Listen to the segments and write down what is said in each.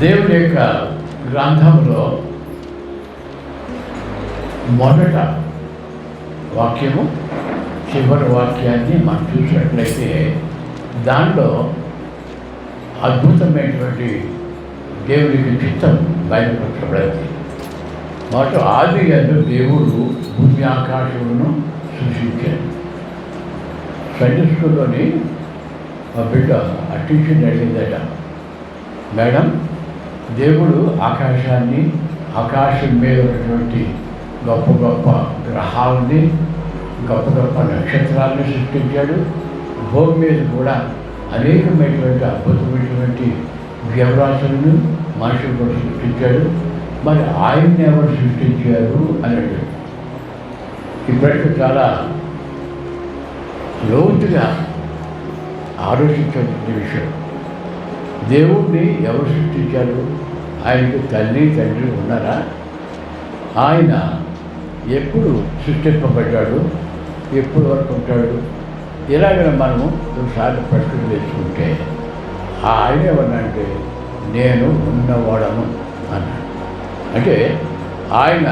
దేవుని యొక్క గ్రంథంలో మొదట వాక్యము చివరి వాక్యాన్ని మనం చూసినట్లయితే దానిలో అద్భుతమైనటువంటి దేవునికి చిత్తం బయలుపరచబడింది. మొదట ఆది యందు దేవుడు భూమి ఆకాశములను సృష్టించాడు. సండే స్కూల్లోని మా బిడ్డ టీచర్ని అడిగిందట, మేడం దేవుడు ఆకాశాన్ని, ఆకాశం మీద ఉన్నటువంటి గొప్ప గొప్ప గ్రహాలని, గొప్ప గొప్ప నక్షత్రాలను సృష్టించాడు. భూమి మీద కూడా అనేకమైనటువంటి అద్భుతమైనటువంటి జీవరాశులను మనుషులు కూడా సృష్టించాడు. మరి ఆయన్ని ఎవరు సృష్టించారు అని అడిగాడు. ఇప్పటికీ చాలా లోతుగా ఆలోచించాల్సిన విషయం. దేవుణ్ణి ఎవరు సృష్టించారు? ఆయనకు తల్లి తండ్రి ఉన్నారా? ఆయన ఎప్పుడు సృష్టింపబడ్డాడు, ఎప్పుడు వరకు ఉంటాడు? ఇలాగ మనము ఒకసారి ప్రశ్న వేసుకుంటే ఆయన ఏమన్నంటే నేను ఉన్నవాడను అన్నాడు. అంటే ఆయన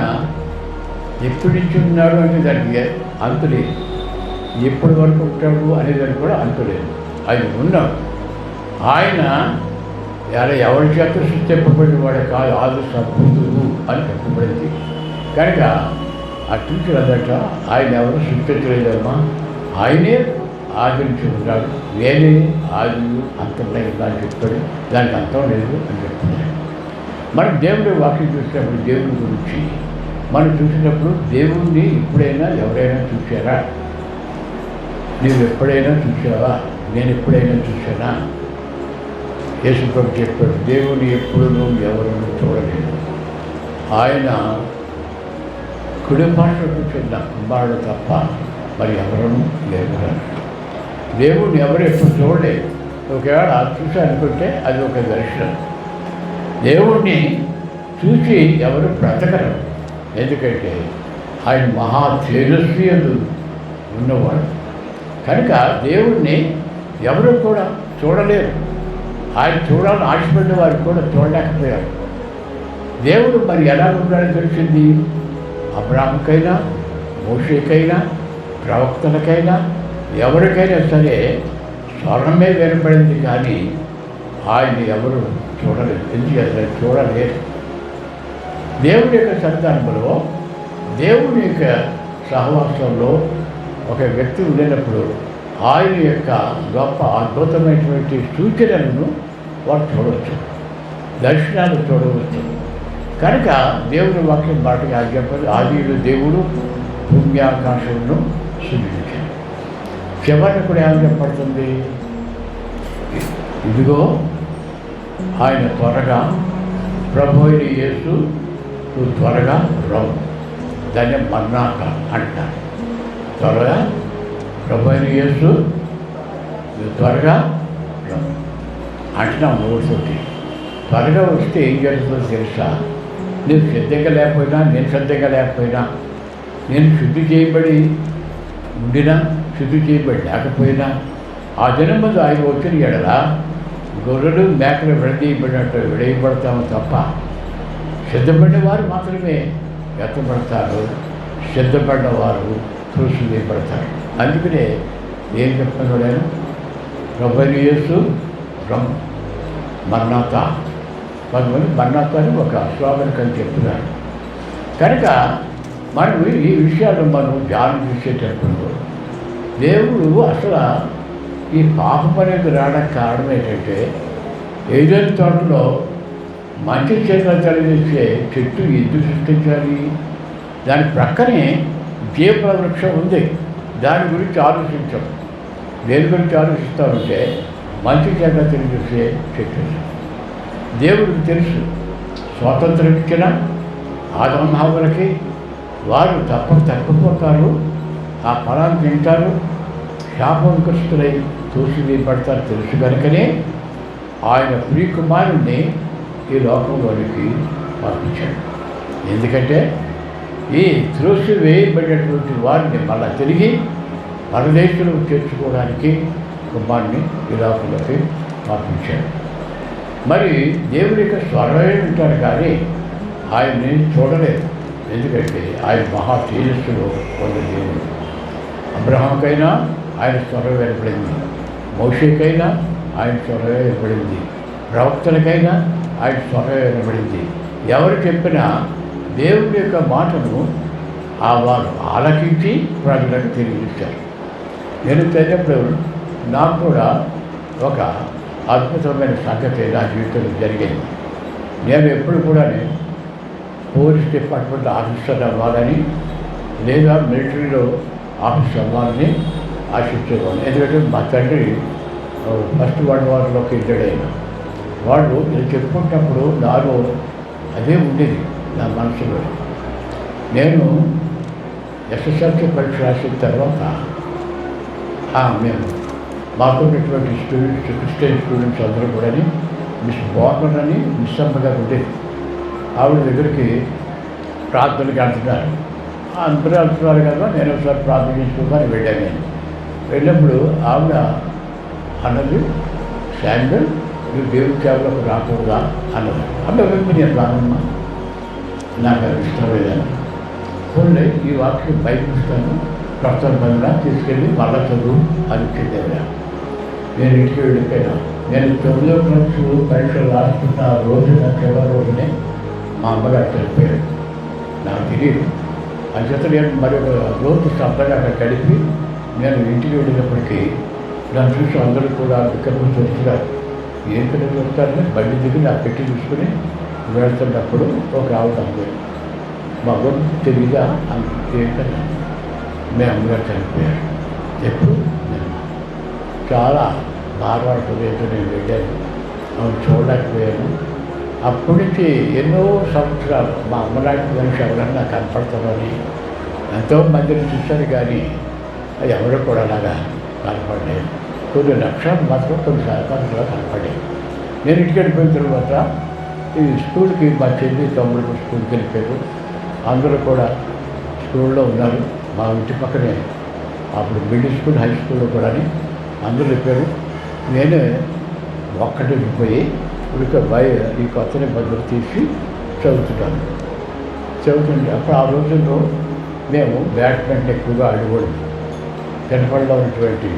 ఎప్పటి నుంచి ఉన్నాడు అంటే దానికి అంతు లేదు, ఎప్పటి వరకు ఉంటాడు అనేదానికి కూడా అంతు లేదు. ఆయన ఉన్నాడు. ఆయన ఎవరి చేత సృష్టింపబడిన వాడు కాదు, ఆది సంపూర్ణుడు అని చెప్పబడింది. కనుక ఆ టీచర్ అదట ఆయన ఎవరు సృష్టించలేదమ్మా, ఆయనే ఆది నుంచి ఉన్నాడు, నేనే ఆది అంతం లేదు అని చెప్పాడు. దానికి అంతం లేదు అని చెప్తున్నాడు. మనం దేవుడి వాక్యం చూసినప్పుడు దేవుడి గురించి మనం చూసినప్పుడు దేవుణ్ణి ఎప్పుడైనా ఎవరైనా చూసారా? నువ్వు ఎప్పుడైనా చూసావా? నేను ఎప్పుడైనా చూసానా? యేసుప్రభు చెప్పాడు, దేవుని ఎప్పుడు ఎవరు చూడలేదు. ఆయన కుడిపార్శ్వ కూర్చున్న కుమారుడు తప్ప మరి ఎవరూ లేరు. దేవుడిని ఎవరు ఎప్పుడు చూడలేదు. ఒకవేళ చూసానుకుంటే అది ఒక దర్శనం. దేవుణ్ణి చూసి ఎవరు బ్రతకరు. ఎందుకంటే ఆయన మహా తేజస్వి ఉన్నవాడు. కనుక దేవుణ్ణి ఎవరు కూడా చూడలేరు. ఆయన చూడాలని ఆశపడిన వారు కూడా చూడలేకపోయారు. దేవుడు మరి ఎలా ఉన్నాడని తెలిసింది? అబ్రాహాముకైనా, మోషేకైనా, ప్రవక్తలకైనా, ఎవరికైనా సరే స్వర్ణమే వినపడింది, కానీ ఆయన ఎవరు చూడలేదు. ఎందుకంటే చూడలేరు. దేవుడి యొక్క సంతానంలో, దేవుని యొక్క సహవాసంలో ఒక వ్యక్తి ఉండినప్పుడు ఆయన యొక్క గొప్ప అద్భుతమైనటువంటి సూచనలను వారు చూడవచ్చు, దర్శనాలు చూడవచ్చు. కనుక దేవుని వాక్యం బాటగా ఆజ్ఞాపడి ఆదిలో దేవుడు భూమి ఆకాశములను సృష్టించాడు. చివరిని కూడా ఆజ్ఞాపడుతుంది, ఇదిగో ఆయన త్వరగా ప్రభు అయిన యేసు నువ్వు త్వరగా రావు. దాన్ని మన్నాక అంటారు. త్వరగా ప్రభు అయిన యేసు నువ్వు త్వరగా రావు అంటున్నాం. నోటితోటి త్వరగా వస్తే ఏం జరుగుతుందో తెలుసా? నేను సిద్ధంగా లేకపోయినా, నేను సిద్ధంగా లేకపోయినా, నేను శుద్ధి చేయబడి ఉండినా, శుద్ధి చేయబడి లేకపోయినా, ఆ దినం ముందు ఆయన వచ్చిన ఎడల గొర్రెలు మేకలు విడదీయబడినట్టు విడయబడతాము తప్ప సిద్ధపడిన వారు మాత్రమే ఎత్తబడతారు, సిద్ధపడిన వారు త్రోసివేయబడతారు. అందుకనే ఏం చెప్తున్నాడు ఆయన? ప్రభు అయిన యేసు మన్నాత. కొంతమంది మన్నాత అని ఒక శ్లోగన్ అని చెప్తున్నారు. కనుక మనం ఈ విషయాలు మనం ధ్యానం చేసేటప్పుడు దేవుడు అసలు ఈ పాపం అనేది రావడానికి కారణం ఏంటంటే, ఏదైనా తోటలో మంచి చెట్ల తెలియజేసే చెట్టు ఎందుకు సృష్టించాలి? దాని ప్రక్కనే జీవ వృక్షం ఉంది, దాని గురించి ఆలోచించాం. దేని గురించి ఆలోచిస్తామంటే మంచి చెట్ల తెలియజేసే చెట్టు. దేవుడికి తెలుసు, స్వాతంత్రం ఇచ్చిన ఆదమహావులకి వారు తప్పిపోతారు, ఆ ఫలాన్ని తింటారు, శాపగ్రస్తులై తోసివేయబడతారు తెలుసు. కనుకనే ఆయన ప్రియకుమారుణ్ణి ఈ లోకంలోనికి పంపించాడు. ఎందుకంటే ఈ త్రోసివేయబడినటువంటి వారిని మళ్ళా తిరిగి పరదేశంలో చేర్చుకోవడానికి కుమారుని ఈ లోకంలోకి పంపించాడు. మరి దేవుడి యొక్క స్వరమే వింటారు కానీ ఆయన్ని చూడలేదు. ఎందుకంటే ఆయన మహా తేజస్సులో ఉన్న దేవుడు. అబ్రహాంకైనా ఆయన స్వరం వినపడింది, మోషేకైనా ఆయన స్వరమే వినపడింది, ప్రవక్తలకైనా ఆయన స్వరమే వినపడింది. ఎవరు చెప్పినా దేవుడి యొక్క మాటను వారు ఆలకించి ప్రజలకు తెలియజేశారు. నేను తెలియప్పుడు నాకు కూడా ఒక అద్భుతమైన సంగతి నా జీవితంలో జరిగింది. నేను ఎప్పుడు కూడా పోలీస్ డిపార్ట్మెంట్ ఆఫీసర్ అవ్వాలని లేదా మిలిటరీలో ఆఫీసర్ అవ్వాలని ఆశించేవాడు. ఎందుకంటే మా తండ్రి ఫస్ట్ వరల్డ్ వార్లోకి వెళ్ళాడైనా వాళ్ళు నేను చెప్పుకున్నప్పుడు నాలో అదే ఉండేది నా మనసులో. నేను ఎస్ఎస్ఎల్సీ పరీక్ష రాసిన తర్వాత మేము మాకున్నటువంటి స్టూడెంట్స్, క్రిస్టియన్ స్టూడెంట్స్ అందరూ కూడా మిస్ బోర్మన్ అని మిస్ అమ్మగా ఉండేది. ఆవిడ దగ్గరికి ప్రార్థనకి అంటున్నారు. అందరూ అంటున్నారు కదా, నేను ఒకసారి ప్రార్థన చేసుకోమని వెళ్ళాను. నేను వెళ్ళినప్పుడు ఆవిడ అన్నది, శాండల్ నువ్వు దేవుడి సేవలోకి రాకూడదా అన్నది. అప్పుడు నేను రానమ్మా, నాకు అది ఇష్టం లేదని. పోలే ఈ వాక్యం బయటకు ఇస్తాను, ప్రస్తుతంగా తీసుకెళ్ళి మళ్ళా చదువు అని చెప్పారు. నేను ఇంటికి వెళ్ళిపోయినా. నేను 9వ క్లాసు పరీక్షలు రాస్తున్న రోజున చివరి రోజునే మా అమ్మగారు చనిపోయారు. నాకు తెలియదు. అంచేత నేను మరొక రోజు శబ్దంగా అక్కడ గడిపి నేను ఇంటికి వెళ్ళినప్పటికీ దాన్ని చూసి అందరూ కూడా ఇక్కడి నుంచి వస్తున్నారు. ఏం పిల్లలు వస్తారని బండి దిగి నా పెట్టి చూసుకుని వెళ్తున్నప్పుడు ఒక ఆవిడ అందరు మా గురించి తెలియదా అని ఏంటన్నా మీ అమ్మగారు చనిపోయారు. ఎప్పుడు నేను చాలా బాధపడుతుందేంటో నేను వెళ్ళాను, ఆమె చూడలేకపోయాను. అప్పటి నుంచి ఎన్నో సంవత్సరాలు మా అమ్మలాంటి మనిషి ఎవరన్నా కనపడతామని ఎంతోమందిని చూశాను కానీ ఎవరు కూడా అలాగా కనపడలేదు. కొన్ని లక్షలు మాత్రం కొన్ని సంవత్సరాలు కనపడేవి. నేను ఇంటికి వెళ్ళిపోయిన తర్వాత ఈ స్కూల్కి మా చెల్లి తమ్ముడు స్కూల్కి వెళ్ళిపోయారు. అందరూ కూడా స్కూల్లో ఉన్నారు. మా ఇంటి పక్కనే అప్పుడు మిడిల్ స్కూల్, హై స్కూల్లో కూడా అందరూ చెప్పారు. నేనే ఒక్కటికి పోయి ఉడిక ఈ కొత్త నిబంధనలు తీసి చదువుతుంటే అప్పుడు ఆ రోజుల్లో మేము బ్యాడ్మింటన్ ఎక్కువగా ఆడేవాడు. తెనపల్లిలో ఉన్నటువంటి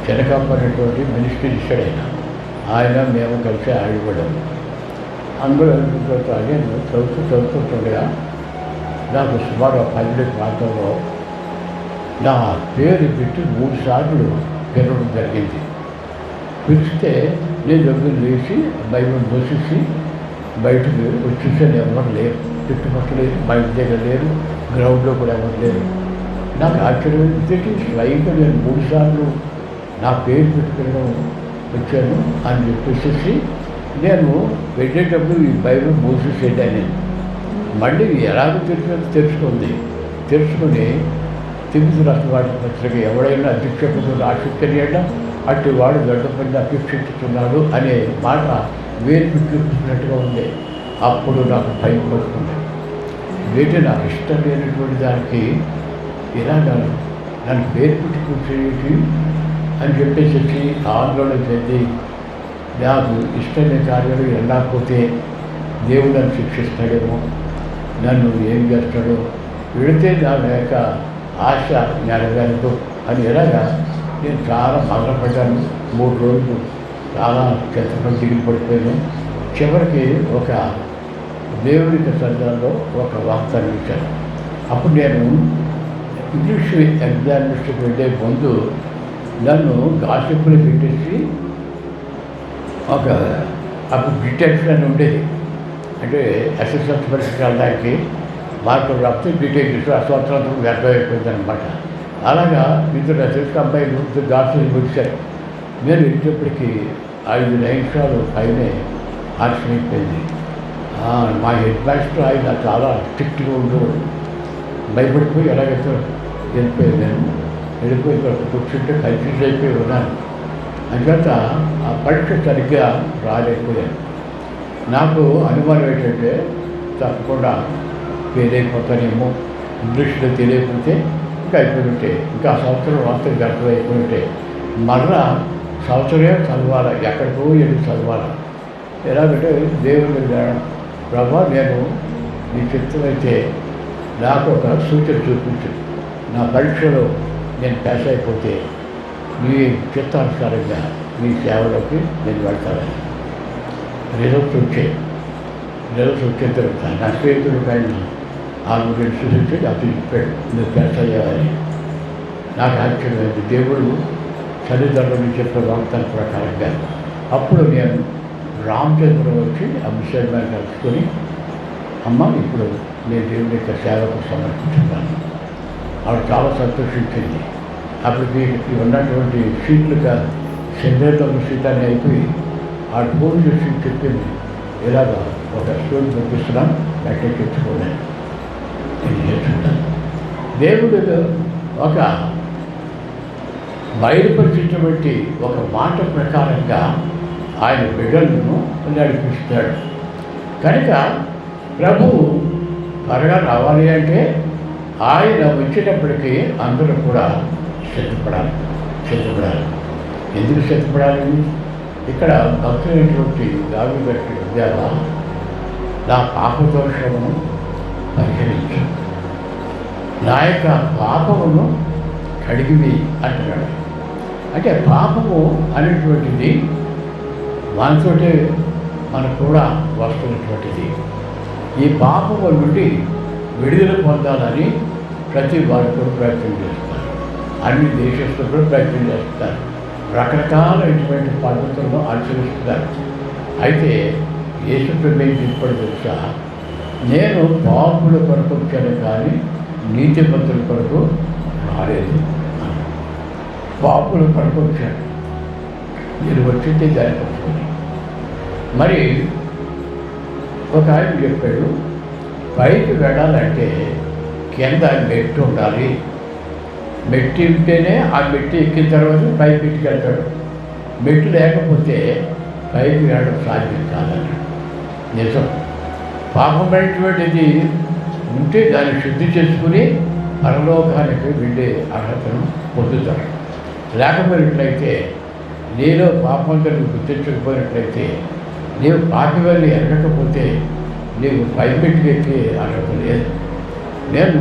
చెనకమ్మ అనేటువంటి మినిస్టర్ ఇచ్చాడు ఆయన మేము కలిసి ఆడేవాడు. అందరూ నేను చదువుతుండగా నాకు సుమారు 12 ప్రాంతంలో నా పేరు పెట్టి 3 సార్లు పిలవడం జరిగింది. పిలిస్తే నేను దగ్గర లేచి బైబిల్ మోసేసి బయటకు వచ్చేసాను. ఎవరు లేరు, చుట్టుపక్కల లేరు, మా ఇంటి దగ్గర లేరు, గ్రౌండ్లో కూడా ఎవరు లేరు. నాకు ఆశ్చర్యం స్వయంగా నేను 3 సార్లు నా పేరు పెట్టుకుని వచ్చాను అని చెప్పేసి నేను వెళ్ళేటప్పుడు ఈ బైబిల్ మోసేసేదాన్ని. నేను మళ్ళీ ఎలాగో తెలుసుకుని తిరిగి రాష్ట్రవాడి పత్రిక ఎవడైనా అధ్యక్షకుడు ఆసక్తి అట్టి వాడు గడ్డపల్లి అపేక్షిస్తున్నాడు అనే మాట వేరు చూపించినట్టుగా ఉంది. అప్పుడు నాకు భయం పడుతుంది. వీటి నాకు ఇష్టం లేనటువంటి దానికి ఇలాగ నన్ను పేరు పెట్టుకుంటే అని చెప్పేసి ఆందోళన చెంది నాకు ఇష్టమైన కార్యాలు వెళ్ళకపోతే దేవుడు నన్ను శిక్షిస్తాడేమో, నన్ను ఏం చేస్తాడో, వెళితే నా యొక్క ఆశ నెరవేరదు అని ఎలాగా నేను చాలా బాధపడ్డాను. 3 రోజులు చాలా చెత్తపడి దిగులు పడిపోయాను. చివరికి ఒక దేవుడికి సందర్భంలో ఒక వాగ్దానం ఇచ్చాను. అప్పుడు నేను ఇంగ్లీష్ ఎగ్జామినేషన్కి వెళ్ళే ముందు నన్ను గాసిప్పులు పెట్టేసి అప్పుడు డిటెక్షన్ అని ఉండేది. అంటే ఎస్ఎస్ఎల్సీ పరీక్షకు వెళ్ళడానికి మార్కులు రాస్తే డిటెక్టివ్స్ ఆ సంవత్సరం వ్యర్థం అయిపోయింది అనమాట. అలాగా ఇద్దరు ఎస్ఎస్ఎల్సీ అమ్మాయిలు ఇద్దరు గాసులు వచ్చారు. నేను వెళ్ళేటప్పటికి 5 నిమిషాలు పైనే ఆలస్యం అయిపోయింది. మా హెడ్ మాస్టర్ ఆయన చాలా స్ట్రిక్ట్గా ఉండేవాడు. భయపడిపోయి ఎలాగైతే వెళ్ళిపోయాను. నేను వెళ్ళిపోయి కూర్చుంటే కన్ఫ్యూజ్ అయిపోయి ఉన్నాను. అందుచేత ఆ పరీక్ష సరిగ్గా రాలేకపోయాను. నాకు అనుమానం ఏంటంటే తప్పకుండా ఫెయిల్ అయిపోతానేమో, ఇంగ్లీష్లో తెలియకపోతే ఇంకా అయిపోయింటే, ఇంకా సంవత్సరం వాస్తవం గర్భం అయిపోయింటే మళ్ళా సంవత్సరమే చదవాలి, ఎక్కడికో వెళ్ళి చదవాలి. ఎలాగంటే దేవుని దగ్గర ప్రభా నేను నీ చిత్తమైతే నాకు ఒక సూచన చూపించు, నా పరీక్షలో నేను పాస్ అయిపోతే నీ చిత్తానుసారంగా నీ సేవలోకి నేను వెళ్తానని. రిజల్ట్స్ వచ్చిన తర్వాత నా స్నేహితుడి పైన ఆమె చూసి అది చెప్పాడు, నువ్వు పాస్ అయ్యావని. నాకు ఆశ్చర్యమైంది. దేవుడు తల్లిదండ్రులు చెప్పే వాగ్దానం ప్రకారంగా అప్పుడు నేను రామచంద్రం వచ్చి అభిషేకం కలుసుకొని, అమ్మ ఇప్పుడు నేను దేవుడి యొక్క సేవకు సమర్పించున్నాను. ఆవిడ చాలా సంతోషించింది. అప్పటికి ఉన్నటువంటి సీట్లుగా సెంటర్లో సీట్ అయిపోయి ఆవిడ ఫోన్ చేసి చెప్పింది, ఇలాగ ఒక స్టోరీ పంపిస్తున్నాం, వెంటనే తెచ్చుకోలేదు. నేను చేస్తున్నాను. దేవుడు ఒక బయలుపరిచినటువంటి ఒక మాట ప్రకారంగా ఆయన బిడ్డలను నడిపిస్తాడు. కనుక ప్రభువు త్వరగా రావాలి అంటే ఆయన వచ్చేటప్పటికీ అందరూ కూడా సిద్ధపడాలి. ఎందుకు సిద్ధపడాలి? ఇక్కడ భక్తులైనటువంటి దావీదు దేవా, నా పాపదోషమును పరిహరించు, నా యొక్క పాపమును కడిగివి అంటున్నాడు. అంటే పాపము అనేటువంటిది మనతోటే మనకు కూడా వస్తున్నటువంటిది. ఈ పాపము నుండి విడుదల పొందాలని ప్రతి వారు కూడా ప్రయత్నం చేస్తారు. అన్ని దేశస్తులు కూడా ప్రయత్నం చేస్తారు. రకరకాలైనటువంటి పద్ధతులను అనుసరిస్తున్నారు. అయితే యేసుప్రభు ఏం చెప్పాడు తెలుసా? నేను పాపుల కొరకు వచ్చాను కానీ నీతిమంతుల కొరకు రాలేదు. పాపుల కొరకు వచ్చాడు, నేను వచ్చింది దానికోసమని. మరి ఒక ఆయన చెప్పాడు, పైకి వెళ్ళాలంటే కింద మెట్టు ఉండాలి, మెట్టి ఉంటేనే ఆ మెట్టి ఎక్కిన తర్వాత పైకి ఎట్టుకెళ్తాడు. మెట్టు లేకపోతే పైకి వెళ్ళడం సాధ్యం కాదన్నాడు. నిజం. పాపమైనటువంటిది ఉంటే దాన్ని శుద్ధి చేసుకుని పరలోకానికి వెళ్ళే అర్హతను పొందుతాడు. లేకపోయినట్లయితే నీలో పాపంతను గుర్తించకపోయినట్లయితే, నీవు పాపివల్ని ఎరగకపోతే నీవు పైపెట్టుకు ఎక్కే అర్హత లేదు. నేను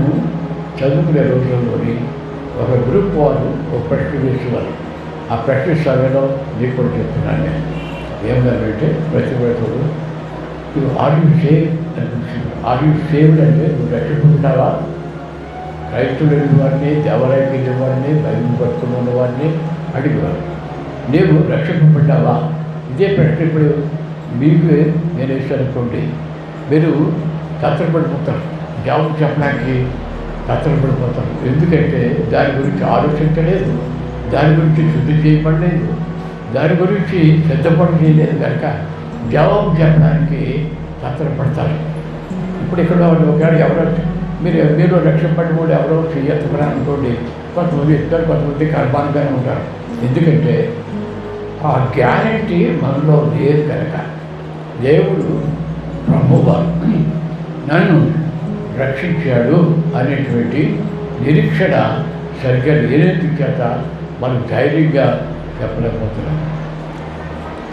చదువుకునే రోజుల్లోని ఒక గ్రూప్ వారు ఒక ప్రశ్న వేసేవారు. ఆ ప్రశ్న సమయంలో నీకు కూడా చెప్తున్నాను. నేను ఏమన్నానంటే, ప్రతి ఒక్కరు నువ్వు ఆర్ యూ సేవ్ అనిపిస్తుంది. ఆర్ యూ సేవ్డ్ అంటే నువ్వు రక్షించుకుంటున్నావా? క్రైస్తవులైన వారిని, దేవాలయం వారిని, బైబిల్ పట్టుకుని ఉన్న వారిని అడిగేవారు, నీవు రక్షింపబడ్డావా? ఇదే ప్రశ్న ఇప్పుడు మీకు నేను వేసానుకోండి, మీరు తత్తరపడిపోతారు. జవాబు చెప్పడానికి తత్తరపడిపోతారు. ఎందుకంటే దాని గురించి ఆలోచించలేదు, దాని గురించి శుద్ధి చేయబడలేదు, దాని గురించి సిద్ధపడి చేయలేదు. కనుక జవాబు చెప్పడానికి తత్తరపడతారు. ఇప్పుడు ఇక్కడ ఒకవేళ ఎవరో మీరు రక్షింపబడి కూడా ఎవరో చెయ్యత్తమని అనుకోండి, కొంతమంది ఇద్దరు, కొంతమంది కర్మానుగానే ఉంటారు. ఎందుకంటే ఆ గ్యారంటీ మనలో లేదు. కనుక దేవుడు ప్రభువారు నన్ను రక్షించాడు అనేటువంటి నిరీక్షణ సరిగ్గా లేనందు చేత మనం ధైర్యంగా చెప్పలేకపోతున్నాం.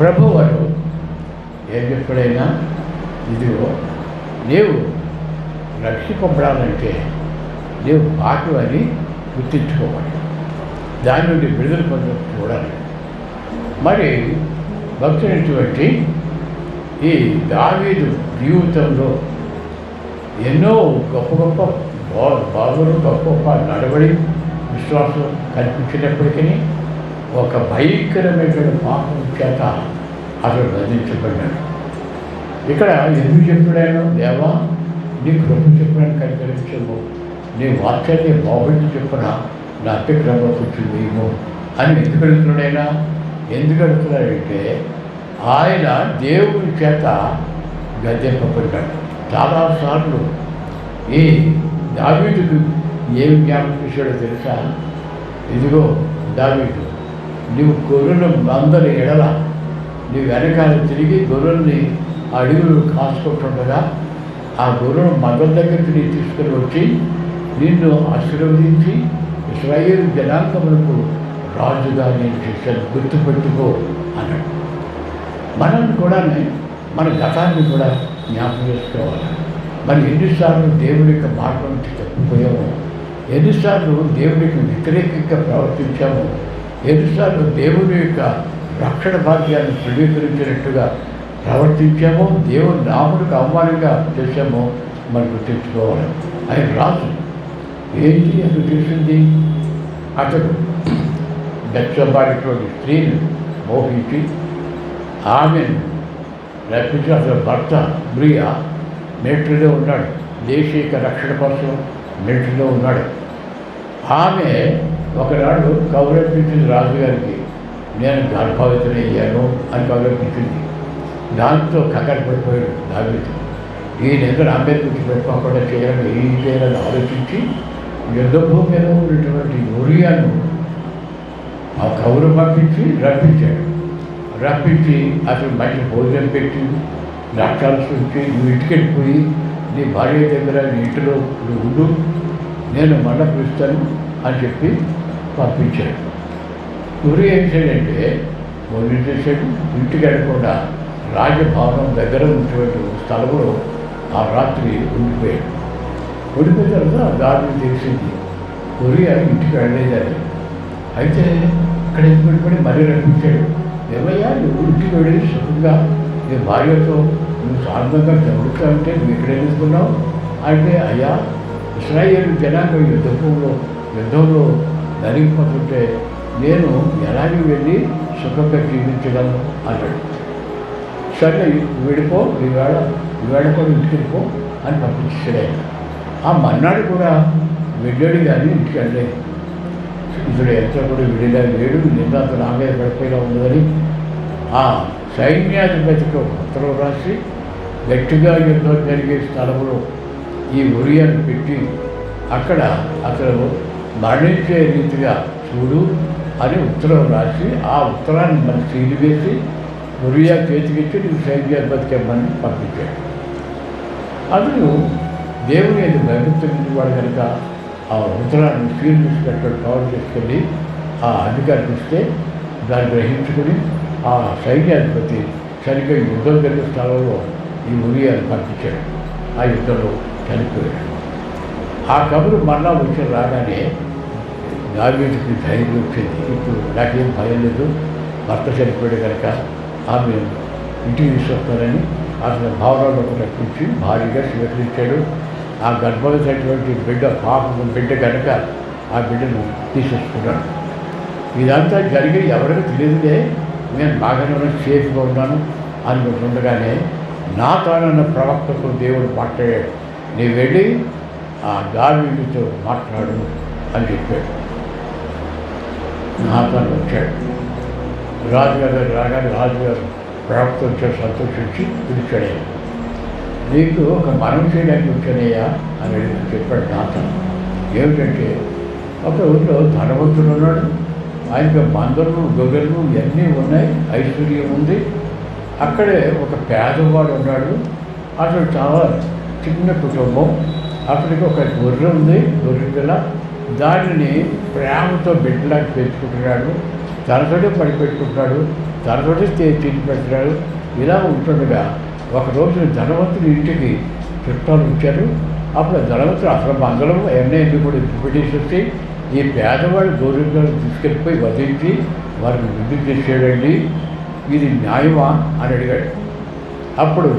ప్రభువారు ఏం చెప్పడైనా, ఇదిగో నీవు రక్షింపబడాలంటే నీవు పాటు అని గుర్తించుకోవాలి, దాని నుండి విడుదల పొందడం చూడాలి. మరి భక్తులైనటువంటి ఈ దావీదు జీవితంలో ఎన్నో గొప్ప గొప్ప బాగులు, గొప్ప గొప్ప నడవడి, విశ్వాసం కల్పించినప్పటికీ ఒక భయంకరమైన పాపం చేత అతడు బంధించబడ్డాడు. ఇక్కడ ఎందుకు చెప్పాడైనా, దేవా నీ కృప చెప్పడానికి కనికరించము, నీ వాక్యాన్ని బాగుండి చెప్పిన నా అతిక్రమం కూర్చుందేమో అని ఎందుకు అడుగుతున్నాడైనా? ఎందుకు అడుగుతున్నాడంటే ఆయన దేవుని చేత గద్దెంపబడ్డాడు. చాలాసార్లు ఈ దావీదుకు ఏం జ్ఞాపకం చేశాడో తెలుసా? ఇదిగో దావీదు, నువ్వు గొర్రెలు అందరి ఎడల నీ వెనకాల తిరిగి గొర్రెల్ని అడుగులు కాసుకుంటుండగా ఆ గొర్రెలు మగల దగ్గరికి నీ తీసుకుని వచ్చి నిన్ను ఆశీర్వదించి ఇశ్రాయేలు జనాంగములకు రాజుగా నేను చేశాను, గుర్తుపెట్టుకో అన్నాడు. మనం కూడా మన గతాన్ని కూడా జ్ఞాపకం చేసుకోవాలి. మరి ఎన్నిసార్లు దేవుడి యొక్క మార్గం నుంచి తప్పిపోయామో, ఎన్నిసార్లు దేవుడికి వ్యతిరేకంగా ప్రవర్తించామో, ఎన్నిసార్లు దేవుని యొక్క రక్షణ భాగ్యాన్ని ధృవీకరించినట్టుగా ప్రవర్తించామో, దేవుని నాముడికి అవమానంగా చేశామో మనం గుర్తించుకోవాలి. ఆయన రాజు ఏంటి అతను చేసింది? అతడు బెత్షెబాటువంటి స్త్రీని మోహించి ఆమెను రప్పించి అతని భర్త ఉరియా మిలిటరీలో ఉన్నాడు, దేశీయ రక్షణ కోసం మిలిటరీలో ఉన్నాడు. ఆమె ఒకనాడు కౌరపించింది రాజుగారికి, నేను గర్భవతినయ్యాను అని కౌరపించింది. దాంతో కంగారు పడిపోయాడు దావీదు. ఈయన ఎందుకు ఆమె గురించి పెట్టుకోకుండా చేయాలని ఏం చేయాలని ఆలోచించి యుద్ధభూమి మీద ఉన్నటువంటి ఉరియాను ఆ కౌరు పంపించి రప్పించి అతను మంచి భోజనం పెట్టి ద్రాక్షాలు ఉంచి నువ్వు ఇంటికి వెళ్ళిపోయి నీ భార్య దగ్గర నీ ఇంటిలో ఉండు, నేను మళ్ళీ పిలుస్తాను అని చెప్పి పంపించాడు. ఉరి ఏం చేయాలంటే భోజనం చేశాడు, ఇంటికి వెళ్ళకుండా రాజభవనం దగ్గర ఉన్నటువంటి స్థలంలో ఆ రాత్రి ఉండిపోయాడు. ఉండిపోయిన తర్వాత దారిని తెలిసింది ఉరియా ఇంటికి వెళ్ళలేదని. అయితే ఇక్కడ ఎందుకు మరీ రప్పించాడు. ఏమయ్యా నువ్వు ఇంటికి వెళ్ళి సుఖంగా నీ భార్యతో నువ్వు సాధారణంగా చదువుతా ఉంటే నువ్వు ఇక్కడ ఎందుకున్నావు అంటే, అయ్యా ఇశ్రాయేలు జనాంగం యుద్ధంలో నలిగిపోతుంటే నేను ఎలాగే వెళ్ళి సుఖంగా జీవించగలను అన్నాడు. సరే వెళ్ళిపో, ఈవేళ కూడా ఇంటికి వెళ్ళిపో అని పంపించాడు ఆయన. ఆ మన్నాడు కూడా వెళ్ళాడు కానీ ఇంటికి వెళ్ళలేదు. ఇతడు ఎంత కూడా విడిగా లేడు, నిన్న అతను ఆమె పడిపోయినా ఉండదని ఆ సైన్యాధిపతికి ఉత్తరం రాసి గట్టిగా యుద్ధం జరిగే స్థలంలో ఈ ఉరియాను పెట్టి అక్కడ అతను మరణించే రీతిగా చూడు అని ఉత్తరం రాసి ఆ ఉత్తరాన్ని మన సీలు వేసి ఉరియా చేతికిచ్చి నీకు సైన్యాధిపతికి ఇమ్మని పంపించాడు. అతను దేవుని అది భయభక్తులు వాడు కనుక ఆ ఉత్తరాన్ని సీలు తీసుకెట్టాడు, కవర్ చేసుకొని ఆ అధికారికి ఇస్తే దాన్ని గ్రహించుకుని ఆ సైన్యాధిపతి సరిగ్గా యుద్ధం జరిగే స్థలంలో ఈ ఉరియాను పంపించాడు. ఆ యుద్ధంలో చనిపోయాడు. ఆ కబురు మళ్ళా వచ్చి రాగానే దావీదుకి ధైర్యం వచ్చింది. ఇప్పుడు నాకేం భయం లేదు, భర్త చనిపోయాడు కనుక ఆమె ఇంటికి తీసుకొస్తానని అతని భావనలోకి రప్పించి భారీగా స్వీకరించాడు. ఆ గర్భవతి బిడ్డ కనుక ఆ బిడ్డను తీసేసుకున్నాడు. ఇదంతా జరిగి ఎవరికి తెలియదులే, నేను బాగానే సేఫ్గా ఉన్నాను అనుకుంటుండగానే నాతానన్న ప్రవక్తకు దేవుడు మాట్లాడాడు, నీ వెళ్ళి ఆ దావీదుతో మాట్లాడు అని చెప్పాడు. నాతాను వచ్చాడు. రాజుగారు రాగానే రాజుగారు ప్రవక్త వచ్చి సంతోషించి పిలిచాడు. నీకు ఒక మనం చేయడానికి వచ్చానయ్యా అని చెప్పాడు నాతాను. ఏమిటంటే ఒక ఊళ్ళో ధనవంతుడు ఉన్నాడు, ఆయనకు మందలు గొర్రెలు ఇవన్నీ ఉన్నాయి, ఐశ్వర్యం ఉంది. అక్కడే ఒక పేదవాడు ఉన్నాడు, అతడు చాలా చిన్న కుటుంబం. అతడికి ఒక గొర్రె ఉంది, గొర్రె పిల్ల, దానిని ప్రేమతో బిడ్డలాగా పెంచుకుంటున్నాడు, తనతోటే పడిపెట్టుకుంటున్నాడు, తనతోటే తిని పెడుతున్నాడు. ఇలా ఉంటుండగా ఒకరోజు ధనవంతుడి ఇంటికి చుట్టాలు వచ్చారు. అప్పుడు ధనవంతుడు అసలు మంగళం అవన్నీ కూడా పెట్టేసి వస్తే ఈ పేదవాడు గౌరవంగా తీసుకెళ్ళిపోయి వధించి వారికి విద్య చేసేయండి, ఇది న్యాయమా అని అడిగాడు. అప్పుడు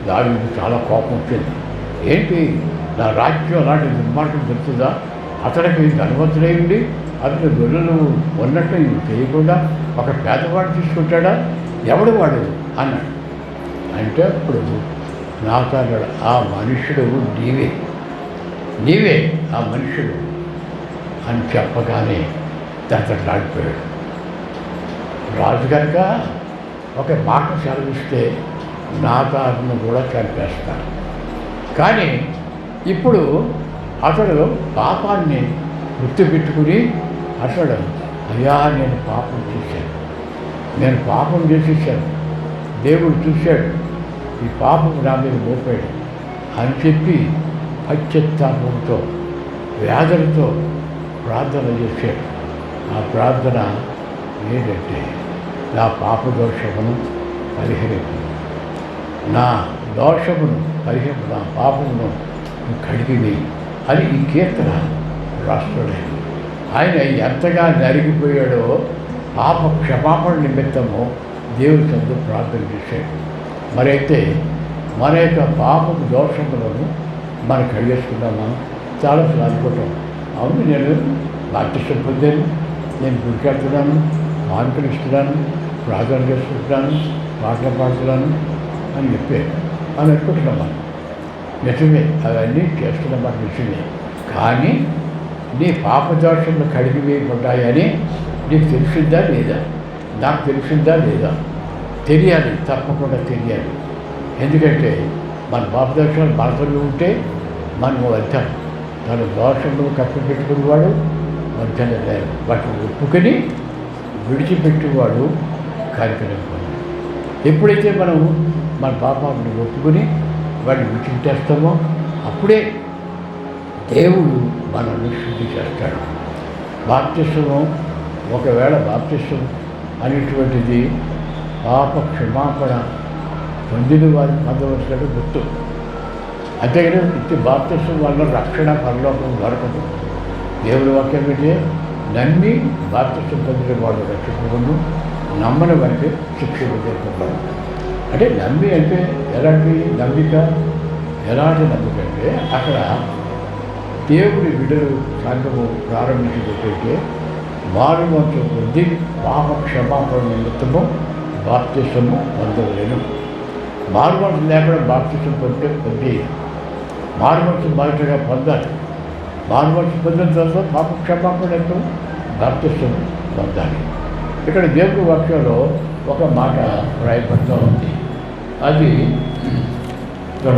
దావీదుకు చాలా కోపం వచ్చింది. ఏంటి నా రాజ్యం అలాంటి దుర్మార్గం తెలుస్తుందా? అతడికి ధనవంతుడై ఉండి అతని గొర్రెలు ఉన్నట్టు ఇది చేయకుండా ఒక పేదవాడు తీసుకుంటాడా? ఎవడు వాడు అన్నాడు. అంటే అప్పుడు నాతో ఆ మనుషుడు నీవే ఆ మనుషుడు అని చెప్పగానే దత్తలాడిపోయాడు. రాజు కనుక ఒక మాట సెలవిస్తే నాతాను కూడా చంపేస్తాను. కానీ ఇప్పుడు అతడు పాపాన్ని గుర్తుపెట్టుకుని అతడు అయ్యా నేను పాపం చేసేసాను, దేవుడు చూశాడు, ఈ పాపం నా మీద మోపాడు అని చెప్పి పశ్చాత్తాపంతో వ్యాధులతో ప్రార్థన చేశాడు. ఆ ప్రార్థన ఏంటంటే నా పాపదోషమును పరిహరింపు, నా దోషమును నా పాపమును కడిగివి అని ఈ కీర్తన రాష్ట్రుడే. ఆయన ఎంతగా నరిగిపోయాడో పాప క్షమాపణ నిమిత్తము దేవుడి సందు ప్రార్థన చేశాడు. మరైతే మన యొక్క పాపపు దోషములను మనం కడిగేసుకున్నామా? చాలాసార్లు అనుకుంటాం, అవును నేను బాప్టిజం పొందాను, నేను గుడికెళ్తున్నాను, కానుకలు ఇస్తున్నాను, ప్రార్థన చేసుకుంటున్నాను, పాటలు పాడుతున్నాను అని చెప్పాను అని అనుకుంటున్నాం. మనం నిజమే, అవన్నీ చేస్తున్న మాట నిజమే. కానీ నీ పాపదోషంలో కడిగి వేయబడ్డాయని నీకు తెలిసిందా లేదా? నాకు తెలిసిందా లేదా? తెలియాలి, తప్పకుండా తెలియాలి. ఎందుకంటే మన పాపదోషాలు మనతోనే ఉంటే మనం వద్దాం. తన దోషంలో కప్పిపెట్టుకునేవాడు మధ్యలో లేరు. వాటిని ఒప్పుకొని విడిచిపెట్టేవాడు కార్యక్రమం. ఎప్పుడైతే మనం మన పాపాలను ఒప్పుకొని వాడిని విడిచిపెట్టేస్తామో అప్పుడే దేవుడు మనల్ని శుద్ధి చేస్తాడు. బాప్తిస్మం, ఒకవేళ బాప్తిస్మం అనేటువంటిది పాప క్షమాపణ పొందిన వారి పొందవలసిన గుర్తు. అంతేగాని ఇది బాప్తిస్మం వల్ల రక్షణ పరలోకం దొరకదు. దేవుడి వాక్యం అయితే నమ్మి బాప్తిస్మం పొందిన వాడు రక్షకుడు, నమ్మని వారికి శిక్ష విధించబడదు. అంటే నమ్మి అంటే ఎలాంటి నమ్మిక? ఎలాంటి నమ్మిక అంటే అక్కడ దేవుడి బిడ్డలు సంఘము ప్రారంభించినట్టయితే మారుమనసు పొంది పాప క్షమాపణ నిమిత్తము బాప్తిస్మము పొందలేను. మారుమనసు లేకుండా బాప్తిస్మం పొంది మారుమనసు మొదటగా పొందాలి. మారుమనసు పొందిన తర్వాత పాప క్షమాపణ ఎంతో బాప్తిస్మం పొందాలి. ఇక్కడ దేవుడి వాక్యంలో ఒక మాట రాయబడుతూ ఉంది. అది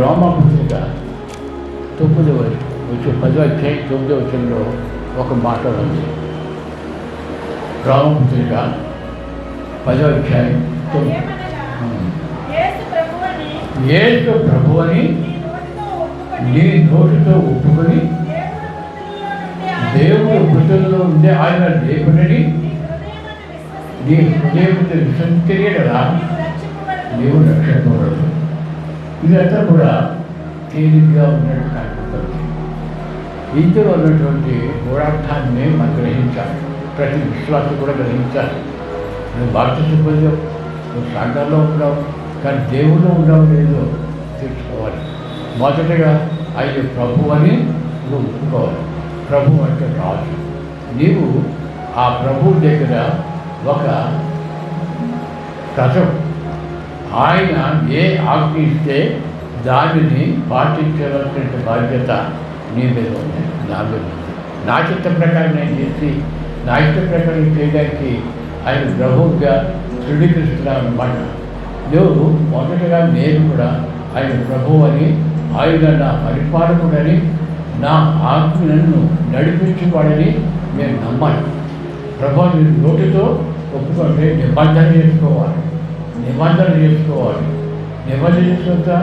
రోమాపత్రిక 9వ వచ్చే 10వ అధ్యాయం 9వ వచనంలో ఒక మాట ఉంది. రోమాపత్రిక 10వ అధ్యాయం యేసు ప్రభువని నీ నోటితో ఒప్పుకొని దేవుడు మృతుల్లో ఉండే ఆయన లేకునని నీ హృదయంతో విశ్వసించే కదా నీవు రక్షింపబడదు. ఇదంతా కూడా తేలిగ్గా ఉన్నట్టు కనిపిస్తుంది. ఇందులో ఉన్నటువంటి గూఢార్థాన్ని మనం గ్రహించాలి. ప్రతి విశ్వాసం కూడా గ్రహించాలి. నువ్వు బాప్తిస్మం పొందావు, నువ్వు సంఘంలో ఉన్నావు, కానీ దేవుళ్ళు ఉన్నావు లేదో తెలుసుకోవాలి. మొదటగా ఆయన ప్రభు అని నువ్వు ఒప్పుకోవాలి. ప్రభు అంటే రాజు. నీవు ఆ ప్రభువు దగ్గర ఒక కథం, ఆయన ఏ ఆజ్ఞ ఇస్తే దానిని పాటించవలసిన బాధ్యత నీ మీద ఉంది, నా మీద ఉంది. నా చిత్త ప్రకారం నేను చేసి నా ఇష్ట ప్రకారం చేయడానికి ఆయన ప్రభువుగా ధృవీకరిస్తున్నాను అన్నమాట. నువ్వు మొదటగా నేను కూడా ఆయన ప్రభువు అని, ఆయన నా పరిపాలకుడని, నా ఆజ్ఞలను నడిపించేవాడని నేను నమ్మాలి. ప్రభు నోటితో ఒప్పుకుంటే నిబంధన చేసుకోవాలి. నిబంధన చేసుకుంటా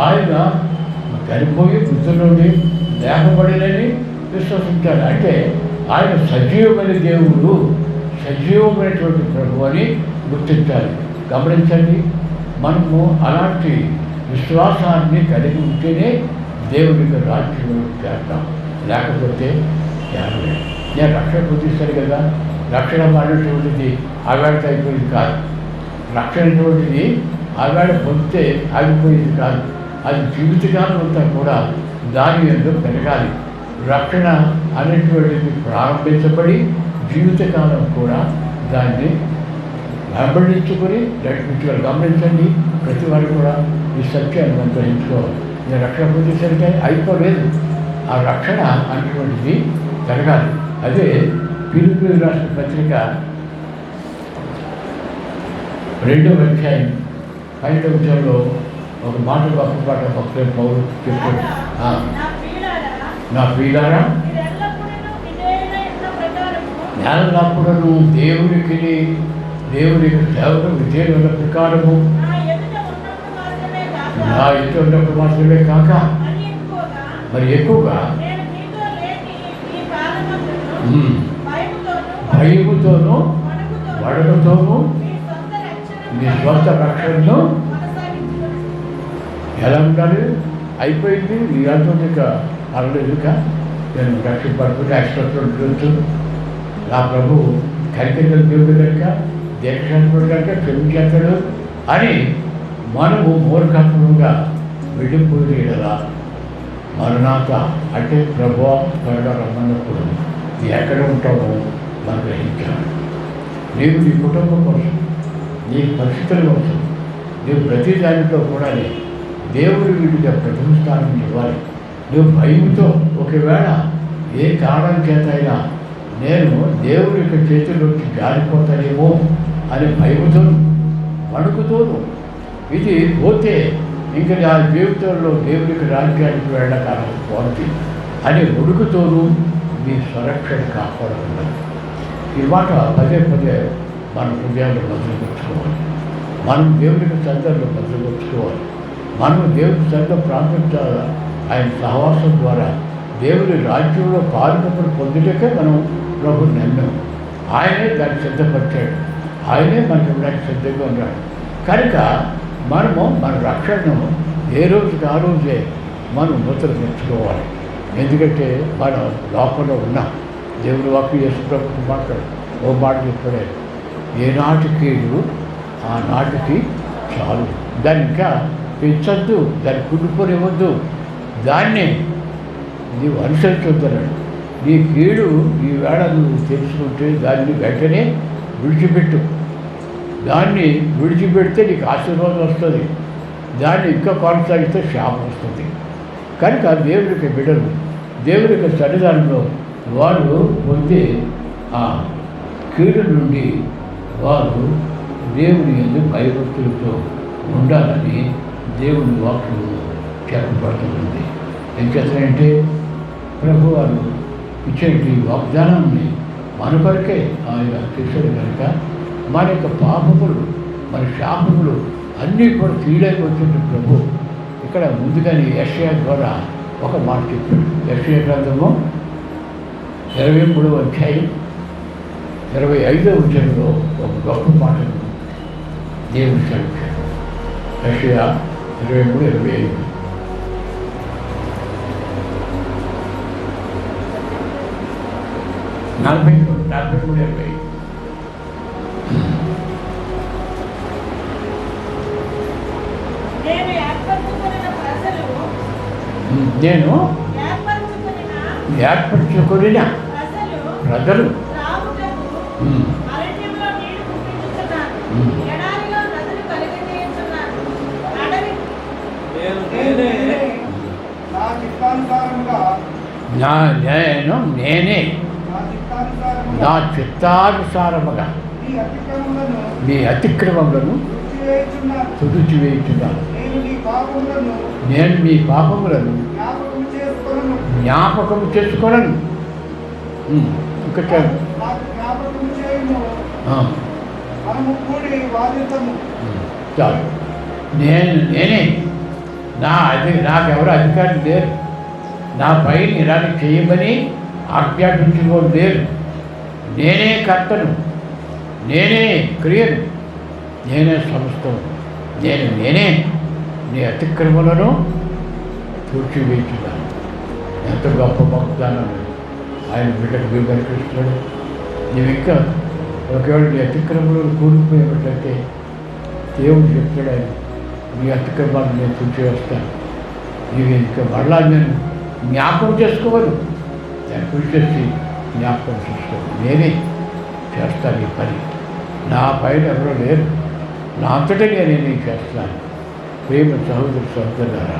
ఆయన చనిపోయి మృతుల నుండి లేపబడినని విశ్వసించాడు. అంటే ఆయన సజీవమైన దేవుడు, సజీవమైనటువంటి ప్రభు అని గుర్తించాలి. గమనించండి, మనము అలాంటి విశ్వాసాన్ని కలిగి ఉంటేనే దేవునికి రాజ్యం చేస్తాం. లేకపోతే చేరలేదు. నేను రక్షణ పొందిస్తాను కదా, రక్షణ అనేటువంటిది ఆవేళతో అయిపోయింది కాదు. రక్షణ అనేటువంటిది ఆవేళ పొందితే ఆగిపోయింది కాదు. అది జీవితకాలం అంతా కూడా దాని ఎందుకు పెరగాలి. రక్షణ అనేటువంటిది ప్రారంభించబడి జీవితకాలం కూడా దాన్ని వెంబడించుకొని నడిపించుకోవాలి. గమనించండి, ప్రతి వారు కూడా ఈ సత్యాన్ని మనం గ్రహించుకోవాలి. నేను రక్షణ పొందేసరికి అయిపోలేదు. ఆ రక్షణ అనేటువంటిది జరగాలి. అదే ఫిలిప్పీయుల రాష్ట్ర పత్రిక 2వ అధ్యాయం 5వ వచనంలో ఒక మాట, గొప్ప పాట భక్తులు పౌలు చెప్పాడు. నా ప్రియులారా, ఎల్లప్పుడూ దేవునికి సేవకు విధేయుల ప్రకారము నా ఎదుట ఉన్నప్పుడు మాత్రమే కాక మరి ఎక్కువగా భయముతోనూ వడకతోనూ నీ స్వంత రక్షణను ఎలా ఉండాలి? అయిపోయింది, నీ అంతా ఇక పర్లేదు, ఇక నేను రక్షణ పడుకుంటే యాక్సిడెంట్ నా ప్రభు కరికెళ్ళ దేవుడు కనుక దీక్షాత్ముడు కనుక క్షమించేస్తాడు అని మనము మూర్ఖత్వంగా వెళ్ళిపోయేలా మరణాత అంటే ప్రభువా త్వరగా రమ్మన్నప్పుడు నీ ఎక్కడ ఉంటావో మనం గ్రహించాలి. నీవు నీ కుటుంబం కోసం, నీ పరిస్థితుల కోసం, నీవు ప్రతి దానితో కూడా దేవుడు వీటిగా ప్రథమ స్థానం ఇవ్వాలి. నువ్వు భయంతో ఒకవేళ ఏ కారణం చేత అయినా నేను దేవుడి యొక్క చేతుల్లోకి జారిపోతానేమో అని భయముతోను వణుకుతోను ఇది పోతే ఇంకా నా జీవితంలో దేవుడికి రాజ్యానికి వెళ్ళకాలం పోతుంది అని ఉడుకుతోనూ మీ సురక్షణ కాపాడుతున్నారు. ఈ మాట పదే పదే మన హృదయాలు భద్రపరుచుకోవాలి. మనం దేవుడికి సందర్లో భద్రపరుచుకోవాలి. మనం దేవుడి సంద ప్రార్థించాలి. ఆయన సహవాసం ద్వారా దేవుడి రాజ్యంలో పాల్గొని పొందుటకే మనం ప్రభుని నమ్మాం. ఆయనే దాన్ని సిద్ధపరిచాడు. ఆయనే మనకి ఇవ్వడానికి సిద్ధంగా ఉన్నాడు. కనుక మనము మన రక్షణను ఏ రోజుకి ఆ రోజే మనం ముద్ర తెచ్చుకోవాలి. ఎందుకంటే మనం లోపల ఉన్నాం. దేవుడి వాక్యం యేసు ప్రభువు మాట్లాడు ఓ మాట చెప్పాడు, ఏనాటికి ఆనాటికి చాలు, దాన్ని ఇంకా పెంచద్దు, దాన్ని కుళ్ళిపోనివ్వద్దు, దాన్ని నీవు అనుసరించొద్దన్నాడు. నీ కీడు ఈ వేళ నువ్వు తెలుసుకుంటే దాన్ని వెంటనే విడిచిపెట్టు. దాన్ని విడిచిపెడితే నీకు ఆశీర్వాదం వస్తుంది, దాన్ని ఇంకా కొనసాగితే శాపం వస్తుంది. కనుక దేవుడికి బిడ్డలు దేవుడి యొక్క సన్నిధానంలో వారు పొందే ఆ కీడు నుండి వారు దేవుని యందు భయభక్తులతో ఉండాలని దేవుని వాక్యం చెప్పబడుతుంది. ఏం చేస్తారంటే ప్రభు వారు ఇచ్చేటి వాగ్దానాన్ని మన కొరకే ఆయన చేశాడు కనుక మన యొక్క పాపములు మన శాపములు అన్నీ కూడా తీయలేకపోతుంది ప్రభు. ఇక్కడ ముందుగానే యెషయా ద్వారా ఒక మాట చెప్పాడు. యెషయా గ్రంథము 23వ అధ్యాయం 25వ వచనంలో ఒక గొప్ప మాటను దేవుడు చదివాడు. యెషయా 23:25 43:25 నేను ఏర్పరచుకున్న ప్రజలు నేనే నా చిత్తానుసారముగా మీ అతిక్రమములను తుడిచివేయుచున్నాను. నేను మీ పాపములను జ్ఞాపకం చేసుకోనను. ఇంకా చాలు. నేనే నాకెవరు అధికారులు లేరు. నా పైన ఇలాంటి చేయమని ఆజ్ఞాపించుకోవడం లేరు. నేనే కర్తను, నేనే క్రియను, నేనే సమస్తం. నేనే నీ అతిక్రమలను పూడ్చివేయుచున్నాను. ఎంత గొప్ప వాగ్దానం ఆయన బిడ్డకు మీరు కనిపిస్తున్నాడు. నీవు ఇంకా ఒకవేళ నీ అతిక్రమలను కూలిపోయేటట్లయితే దేవుడు చెప్తాడు, ఆయన నీ అతిక్రమాలను నేను పూడ్చివేస్తాను. నీవు ఇంకా మరలా నేను జ్ఞాపకం చేసుకోవను. నేను కృషి చేసి జ్ఞాపకం చేసుకోవాలి. నేనే చేస్తాను ఈ పని. నా పైన ఎవరో లేరు, నా అంతటా నేనే చేస్తాను. ప్రేమ సహోదరులారా,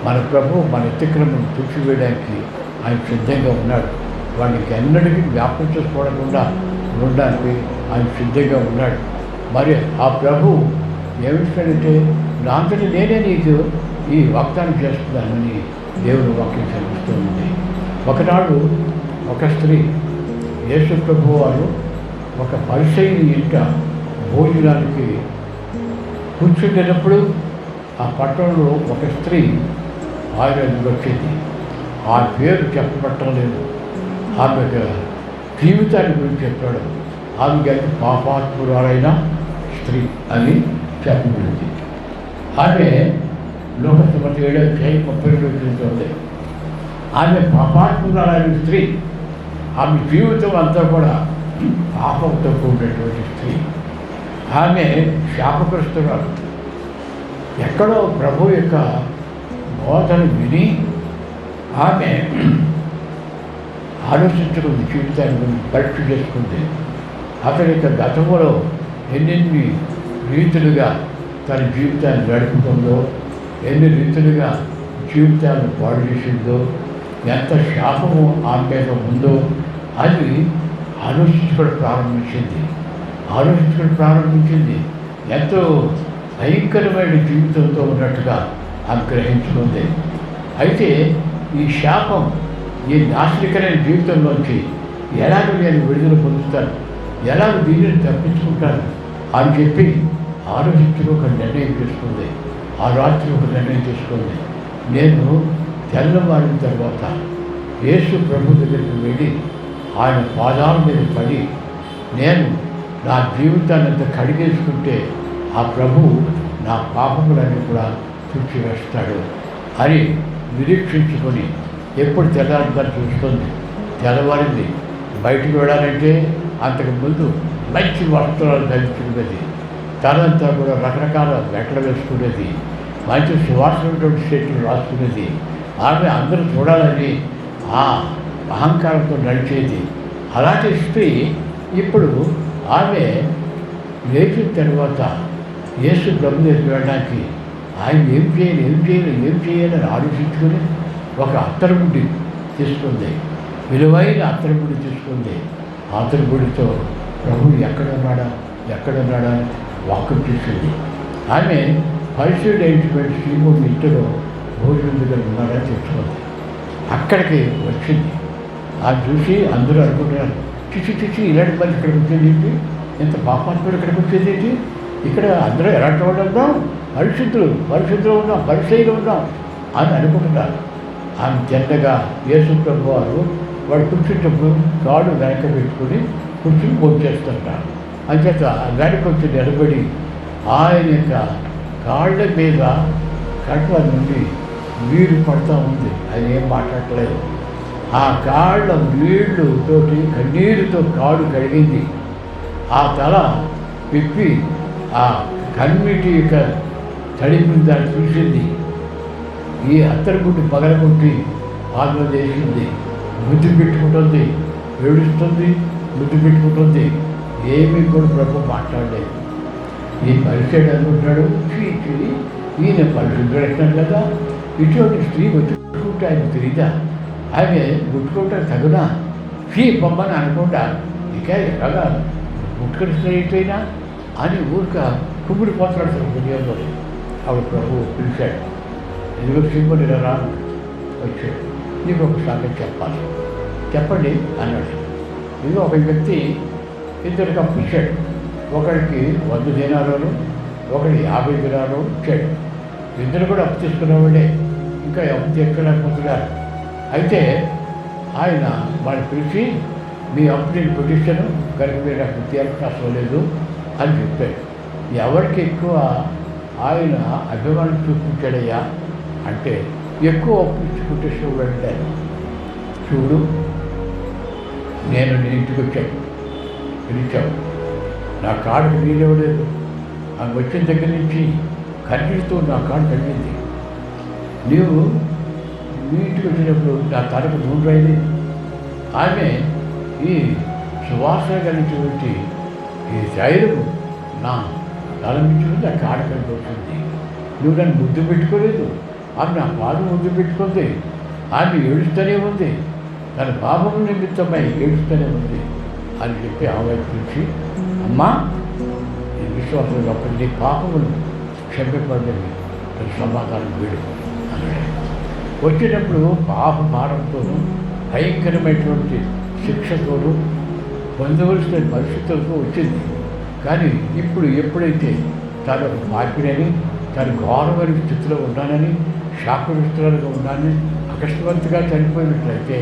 మన ప్రభు మన అతిక్రమం తుడిచివేయడానికి ఆయన సిద్ధంగా ఉన్నాడు. వాడికి ఎన్నటికీ జ్ఞాపకం చేసుకోవకుండా ఉండడానికి ఆయన సిద్ధంగా ఉన్నాడు. మరి ఆ ప్రభు ఏమిస్తాడంటే నా అంతటా నేనే నీకు ఈ వాగ్దానం చేస్తున్నానని దేవుని వాక్యం కనిపిస్తూ ఉంది. ఒకనాడు ఒక స్త్రీ యేసు ప్రభు వారు ఒక పరిసయ్యుని ఇంట భోజనానికి కూర్చుంటున్నప్పుడు ఆ పట్టణంలో ఒక స్త్రీ ఆయన వచ్చింది. ఆ పేరు చెప్పబట్టలేదు. ఆమె జీవితాన్ని గురించి చెప్పాడు. ఆమె పాపాత్మురాలైన స్త్రీ అని చెప్పబడింది. ఆమె లోకసభ 7:32 ఉంది. ఆమె పాపాత్మురాలైన స్త్రీ, ఆమె జీవితం అంతా కూడా పాపంతో కూడినటువంటి స్త్రీ. ఆమె శాపగ్రస్తురాలు. ఎక్కడో ప్రభు యొక్క బోధన విని ఆమె ఆలోచించుకుంది, జీవితాన్ని గురించి పరీక్ష చేసుకుంది. అతని యొక్క గతంలో ఎన్నెన్ని రీతులుగా తన జీవితాన్ని గడుపుతుందో, ఎన్ని రీతులుగా జీవితాన్ని పాడు చేసిందో, ఎంత శాపము ఆమె మీద ఉందో అది ఆలోచించుకోవడం ప్రారంభించింది. ఎంతో భయంకరమైన జీవితంతో ఉన్నట్టుగా ఆమె గ్రహించుకుంది. అయితే ఈ శాపం, ఈ నాశనికమైన జీవితంలోంచి ఎలాగో నేను విడుదల పొందుతాను, ఎలాగ దీనిని తప్పించుకుంటాను అని చెప్పి ఆలోచించుకు ఒక నిర్ణయం చేసుకుంది. ఆ రాత్రి ఒక నిర్ణయం చేసుకుంది. నేను తెల్లవారిన తర్వాత యేసు ప్రభు దగ్గరికి వెళ్ళి ఆయన పాదాల మీద పడి నేను నా జీవితాన్ని అంతా కడిగేసుకుంటే ఆ ప్రభువు నా పాపములన్నీ కూడా తుడిచివేస్తాడు అని నిరీక్షించుకొని ఎప్పుడు తెల్లారిందని చూస్తుంది. తెల్లవారింది. బయటికి వెళ్ళాలంటే అంతకుముందు మంచి వస్త్రాలు ధరించుకునేది, తనంతా కూడా రకరకాల బట్టలు వేసుకునేది, మంచి సువాసనటువంటి స్టేట్లు రాసుకునేది. ఆమె అందరూ చూడాలని ఆ అహంకారంతో నడిచేది. అలాంటి స్త్రీ ఇప్పుడు ఆమె లేచిన తర్వాత యేసు ప్రభు దగ్గరికి వెళ్ళడానికి ఆయన ఏం చేయాలని ఆలోచించుకొని ఒక అత్తరుముడి తీసుకుంది, విలువైన అత్తరుముడి తీసుకుంది. ఆ అత్తరుముడితో ప్రభు ఎక్కడున్నాడా వాక్యం చేసింది. ఆమె పరిశుద్ధ అయినటువంటి శ్రీమూర్తి ఇంటిలో భోజనం దగ్గర ఉన్నాడని తెలుసుకుంది. అక్కడికి వచ్చింది. అది చూసి అందరూ అనుకుంటున్నారు, చిచి ఇలాంటి పని ఇక్కడికి వచ్చేది ఏంటి, ఇంత పాపాత్ముడు ఇక్కడికి వచ్చేది ఏంటి, ఇక్కడ అందరూ ఎలాంటి వాళ్ళు ఉన్నాం, పరిశుద్ధులు ఉన్నాం, పరిశైలు ఉన్నాం అని అనుకుంటున్నారు. ఆమె తిన్నగా యేసు ప్రభు వాడు కూర్చుంటప్పుడు కాడు వెనక పెట్టుకుని కూర్చుని భోంచేస్తుంటారు. అంచేత వెనక వచ్చి నిలబడి ఆయన యొక్క కాళ్ళ మీద కట్ల నుండి నీరు పడుతూ ఉంది. ఆయన ఏం మాట్లాడలేదు. ఆ కాళ్ళ నీళ్ళతోటి కన్నీరుతో కాడు కడిగింది. ఆ తల విప్పి ఆ కన్నీటి యొక్క తడిపిన దాన్ని చూసింది. ఈ అత్తరుగుడ్డు పగలగొట్టి ఆత్మ చేసింది. ముద్దు పెట్టుకుంటుంది, ఏడుస్తుంది, ముద్దు పెట్టుకుంటుంది. ఏమీ కూడా ప్రభు మాట్లాడలేదు. ఈ పరిచయం అనుకుంటాడు, ఈయన పరిశుద్ధుడు కదా, ఇటువంటి స్త్రీ ముట్టుకుంటే ఆయన తెలియదా, ఆమె ముట్టుకుంటే తగునా, పొమ్మని అనుకుంటా ఇక ఎలాగా ముట్టుకుని స్త్రీ అని ఊరిక కుమ్మిడిపోతున్నాడు హృదయంలో. ఆవిడ ప్రభు పిలిచాడు, ఎందుకు సింపుల్ రా వచ్చాడు, నీకు ఒక సంగతి చెప్పండి అన్నాడు. ఇది ఒక వ్యక్తి ఇద్దరికి అప్పు ఇచ్చాడు. ఒకరికి 100 దినారాలు, ఒకటి 50 దినారాలు ఇచ్చాడు. ఇద్దరు కూడా అప్పు తీసుకునేవాడే, ఇంకా అప్పు తీర్చలేకపోతున్నారు. అయితే ఆయన వాళ్ళు పిలిచి, మీ అప్పు నేను పిటిషన్ కనుక మీరు అప్పు తీర్చడం లేదు అని చెప్పాడు. ఎవరికి ఎక్కువ ఆయన అభిమానం చూపించాడయ్యా అంటే, ఎక్కువ అప్పు ఇచ్చి పిటిషన్ వెళ్ళాను. చూడు, నేను నీ ఇంటికి వచ్చాను, పిలిచావు, నా కాడుకు నీళ్ళివ్వలేదు. ఆమె వచ్చిన దగ్గర నుంచి కన్నీటితో నా కాడు కలిగింది. నీవు నీ ఇంటికి వచ్చినప్పుడు నా తలకు నూనె రాయలేదు. ఆమె ఈ సువాసన కలిగినటువంటి ఈ ధైర్యము నా తలంపించుకుని నా కాడు కలిగిపోతుంది. నువ్వు నన్ను ముద్దు పెట్టుకోలేదు. ఆమె నా పాదం ముద్దు పెట్టుకుంది. ఆమె ఏడుస్తూనే ఉంది, తన పాపము నిమిత్తమై ఏడుస్తూనే ఉంది అని చెప్పి ఆమె పిలిచి, అమ్మా నీ విశ్వాసం గొప్ప, నీ పాపములు క్షమింపబడింది, సమాధానం వీడు అన్నాడు. వచ్చినప్పుడు పాప భారంతోనూ భయంకరమైనటువంటి శిక్షతోనూ పొందవలసిన పరిస్థితులతో వచ్చింది. కానీ ఇప్పుడు ఎప్పుడైతే తను మార్పిడని, తను ఘోరమైన స్థితిలో ఉన్నానని, శాపగ్రస్తులుగా ఉన్నానని, అకస్మాత్తుగా చనిపోయినట్లయితే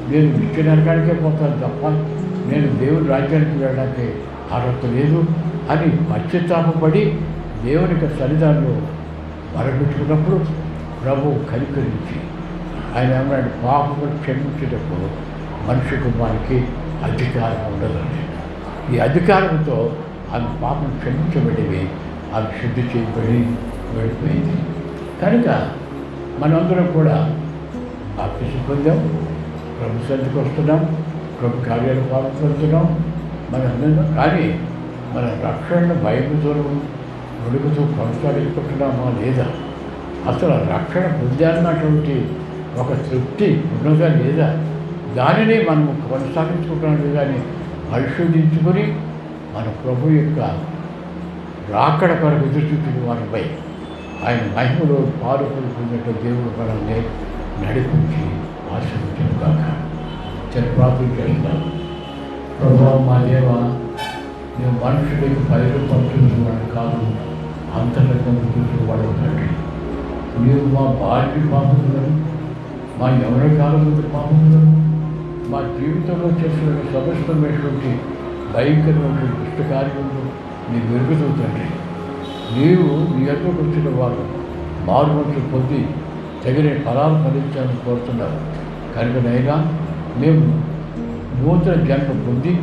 నేను నిత్య నరకానికే పోతాను తప్ప నేను దేవుని రాజ్యానికి వెళ్ళడానికి అర్హత లేదు అని పశ్చాత్తాపడి దేవుని యొక్క సన్నిధానంలో మొరపెట్టుకున్నప్పుడు ప్రభు కనికరించి ఆయన ఏమన్నాడు, పాపములు క్షమించేటప్పుడు మనిషి కుమారునికి అధికారం ఉండదండి. ఈ అధికారంతో ఆమె పాపం క్షమించబడివి, ఆమె శుద్ధి చేయబడి వెళ్ళిపోయింది. కనుక మనందరం కూడా బాప్తిసం పొందాం, ప్రభు సన్నిధికి వస్తున్నాం, ప్రభు కార్యాలు పాల్గొంటున్నాం మనందరం. కానీ మన రక్షణ భయముతో వెలుగుతూ కొనసాగించుకుంటున్నామా లేదా, అసలు రక్షణ పొందాలన్నటువంటి ఒక తృప్తి ఉన్నదా లేదా, దానిని మనం కొనసాగించుకుంటున్నాం లేదా అని పరిశోధించుకొని మన ప్రభు యొక్క రాకడ కొరకు ఎదురుచూసిన వారిపై ఆయన మహిమలో పాల్గొనుకున్నట్టు దేవుడు మనల్ని నడిపించి ఆశీర్వదించును గాక. ప్రార్థన చేస్తాను. ప్రభు మా దేవ, నువ్వు మనుషులకు బయలుపరుచుకునేవాడు కాదు, అంతరంగం చూసేవాడు తండ్రి. నీవు మా భార్య పాపములను, మా ఎవరి కాలంలో పాపములను, మా జీవితంలో చేసిన సమస్తమైనటువంటి భయంకరమైన దుష్టకార్యములు నీకు వెలుగుతూ తండ్రి. నీవు నీ ఎదురుకు వచ్చిన వారు మారుమనసు పొంది తగిన ఫలాలు ఫలించాలని కోరుతున్నారు. కనుకనైనా మేము నూతన జన్మ పొంది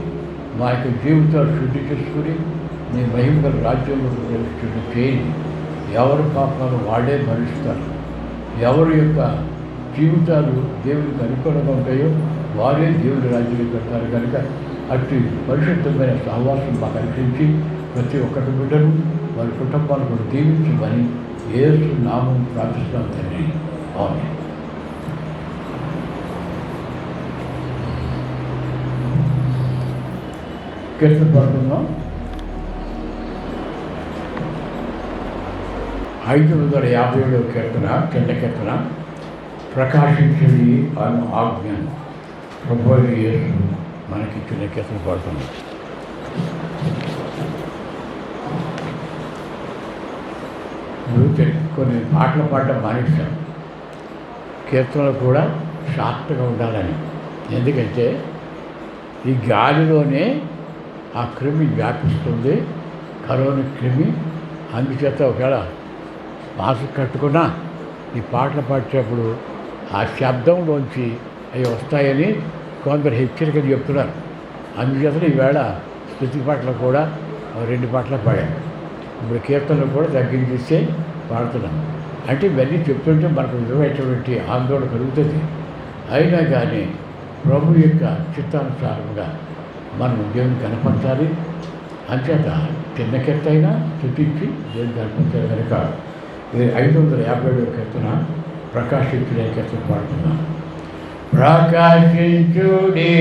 మా యొక్క జీవితాలు శుద్ధి చేసుకుని నీ మహిమగల రాజ్యంలో ప్రవేశించడం చేయండి. ఎవరి పాపాలు వాడే భరిస్తారు, ఎవరి యొక్క జీవితాలు దేవునికి అనుకూలంగా ఉంటాయో వారే దేవుడి రాజ్యం పెడతారు. కనుక అట్టి పరిశుద్ధమైన సహవాసం మాకు అనిపించి ప్రతి ఒక్కటి బిడ్డను వారి కుటుంబాలను కూడా దీవించమని యేసు నామం ప్రార్థిస్తున్నాం తండ్రి. ఆమేన్. కీర్తన పాడుతున్నాం. 557వ కీర్తన, కింద కీర్తన. ప్రకాశించేది అను ఆజ్ఞను ప్రభు యేసు మనకిచ్చిన కీర్తన పాడుతున్నాం. కొన్ని పాటలు పాడడం మానేస్తాం, కీర్తనలు కూడా షార్ట్గా ఉండాలని. ఎందుకంటే ఈ గాలిలోనే ఆ క్రిమి వ్యాపిస్తుంది, కరోనా క్రిమి. అందుచేత ఒకవేళ మాస్క్ కట్టుకున్నా ఈ పాటలు పాడేటప్పుడు ఆ శబ్దంలోంచి అవి వస్తాయని కొందరు హెచ్చరికలు చెప్తున్నారు. అందుచేత ఈవేళ స్తుతి పాటలు కూడా 2 పాటలు పాడాను. ఇప్పుడు కీర్తనలు కూడా తగ్గించేస్తే పాడుతున్నాం. అంటే ఇవన్నీ చెప్తుంటే మనకు నిజమైనటువంటి ఆందోళన కలుగుతుంది. అయినా కానీ ప్రభు యొక్క చిత్తానుసారంగా మనం దేవుని కనపరచాలి. అంచేత చిన్న కీర్త అయినా స్తుతించి దేవుని కనపరచాలి. కనుక 557వ కీర్తన ప్రకాశించుడే కీర్తన పాడుతున్నాం. ప్రకాశించుడే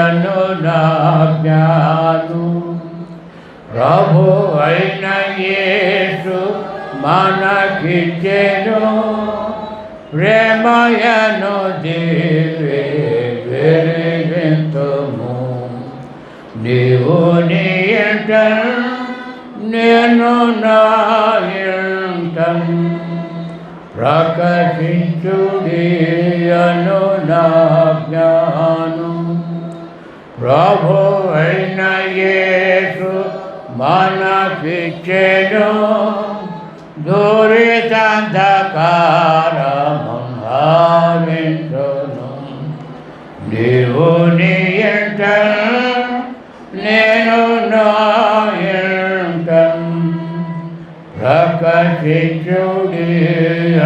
అను నా జ్ఞాను, ప్రభు అయిన యేసు మనకిచ్చెను, ప్రేమయను దివ్య వెలిగింతుము. నీవు నీ ఇంట, నేను నా ఇంట, ప్రకటించుడి అను నా జ్ఞాను, ప్రభు అయిన యేసు మనకిచ్చెను, దురితాంధకారము భావించును. నీవు నీ ఇంట, నేను నా ఇంట, ప్రకటించుడి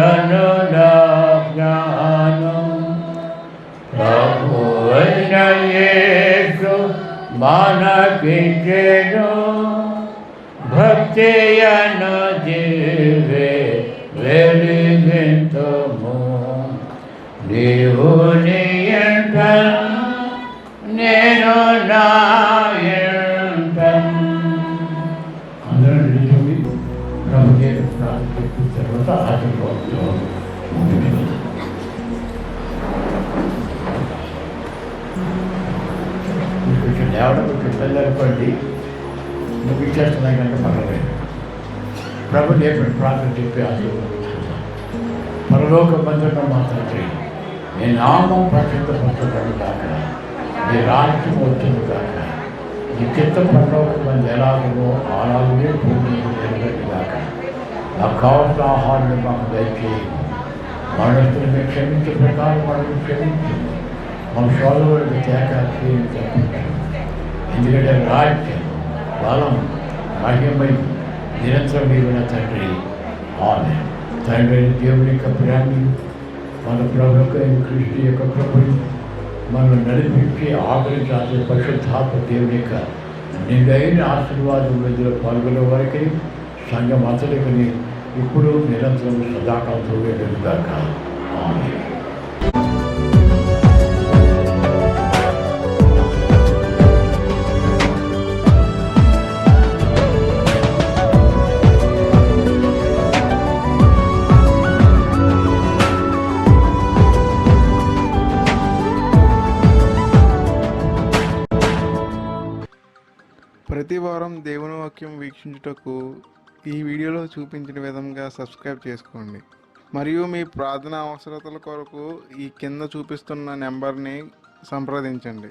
అను నా జ్ఞానం, ప్రభు అయిన యేసు మనకిచ్చెను, భక్తియను దివ్య వెలిగింతుము. నీవు నీ ఇంట, నేను నా ఇంట. అందరూ నిలిచి ప్రభు చెప్పిన తర్వాత ఆశీర్వాదం కొంచెం లేవడం కొంచెం పిల్లలనుకోండి, నువ్వు ఇచ్చేస్తున్నాయి కనుక పర్వాలేదు. ప్రభు లేపడి ప్రార్థన చెప్పి ఆశీర్వదించుకుంటాను. పరలోక బంధువులు మా తండ్రి, నీ నామం ప్రసిద్ధపరచబడు కాక, నీ రాజ్యం వచ్చును కాక, నీ చిత్తం పరలోక మంది ఎలాగో అలాగే భూమి ఎరగదు కాక. నాకు కావాల్సిన ఆహారాన్ని మాకు దయచేయి. మరణస్తులను క్షమించే ప్రకారం వాళ్ళని క్షమించు. వంశాల వాళ్ళకి తేక తప్పించు. ఎందుకంటే రాజ్యం, బలం, మహిమై నిరంతరం నీవిన తండ్రి. ఆమేన్. తండ్రి అయిన దేవుని యొక్క ప్రేమని, మన ప్రభువుకు అయిన క్రీస్తు యొక్క కృపని, మనం నడిపించి ఆదరించాల్సిన పరిశుద్ధాత్మ దేవుని యొక్క నిండైన ఆశీర్వాదం ఇందులో పాల్గొనే వారికి సంఘం అతడికి ఇప్పుడు నిరంతరం సదాకాలంతో వేడుగాక. ఆమేన్. ప్రతి వారం దేవుని వాక్యం వీక్షించుటకు ఈ వీడియోలో చూపించిన విధంగా సబ్స్క్రైబ్ చేసుకోండి. మరియు మీ ప్రార్థన అవసరతల కొరకు ఈ కింద చూపిస్తున్న నెంబర్ని సంప్రదించండి.